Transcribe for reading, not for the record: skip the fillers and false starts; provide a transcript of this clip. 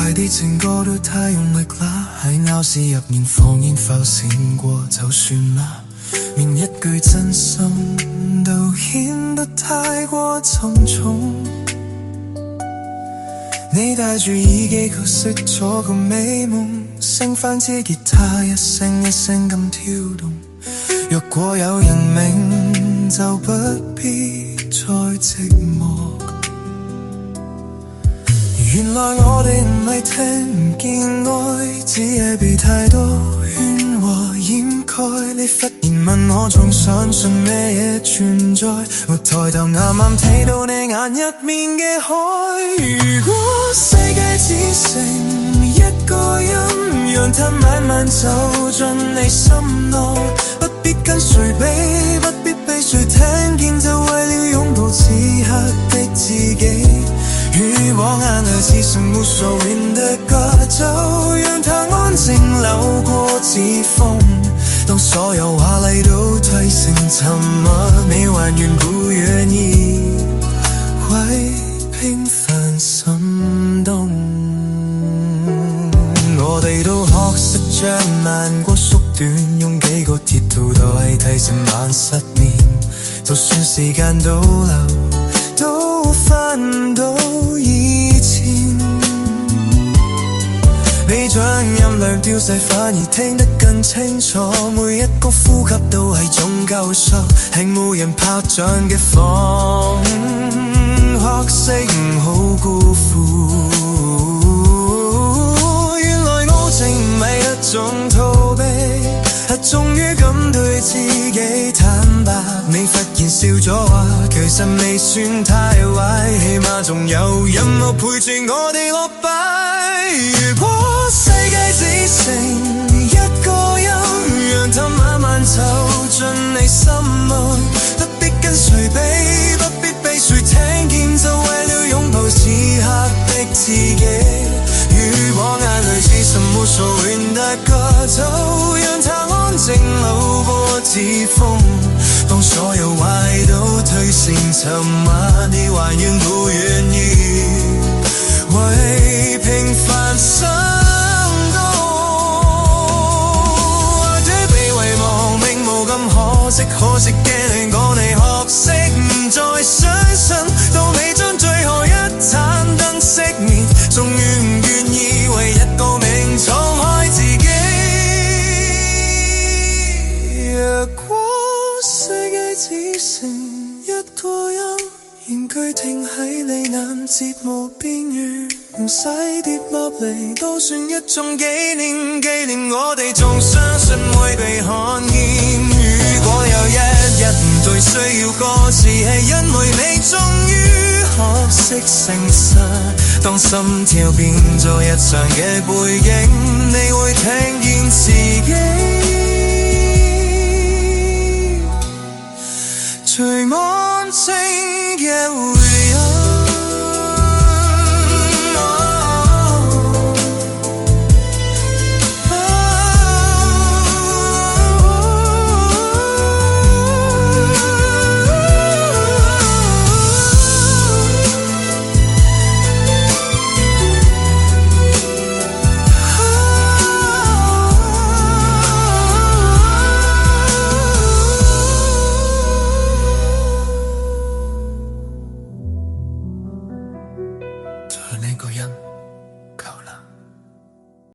快啲情歌都太用力啦，喺鬧市入面放煙花閃過就算啦，連一句真心都顯得太過沉重。你戴住耳機卻熄咗個美夢，升返支吉他一聲一聲咁跳動。若果有人明就不必再寂寞。原來我哋唔係聽唔見愛，只係被太多喧嘩掩蓋。你忽然問我仲相信咩嘢存在，我抬頭啱啱睇到你眼入面嘅海。如果世界只剩一個音，讓它慢慢走進你心內，不必跟誰比，不必被誰聽見，就為了擁抱此刻的自己。雨往眼淚只剩無所謂的歌，就讓它安靜流過指縫。當所有華麗都褪成沉默，你還願不願意為平凡心動。我哋都學識將慢過縮短，用幾個鐵道代替成晚失眠。就算時間倒流，都翻唔到以前。你將音量調細，反而聽得更清楚。每一個呼吸都係種救贖，係無人拍掌嘅房。學識唔好辜負。原來愛情唔係一種逃避，係終於敢對自己坦白。你忽然笑咗話，其實未算太壞，起碼仲有音樂陪住我哋落敗。如果世界只剩一個音，讓它慢慢走進你心內，不必跟誰比，不必被誰聽見，就為了擁抱此刻的自己。雨往眼淚只剩無所謂的歌，就讓它安靜流過指縫。當所有壞都褪成沉默，你還願不願意為平凡心動？或者被遺忘並無咁可惜，可惜嘅我哋學識唔再相信，到你將最後一盞燈熄滅，仲願唔願意為一個名敞開自己？若果世界只剩一個音，言句停喺你眼睫毛邊緣，唔使跌落嚟都算一種紀念，紀念我哋仲相信會被看見。如果有一日唔再需要歌詞，係因為你終於學識誠實。當心跳變做日常嘅背景，你會聽見自己。最安靜嘅回音。呢個音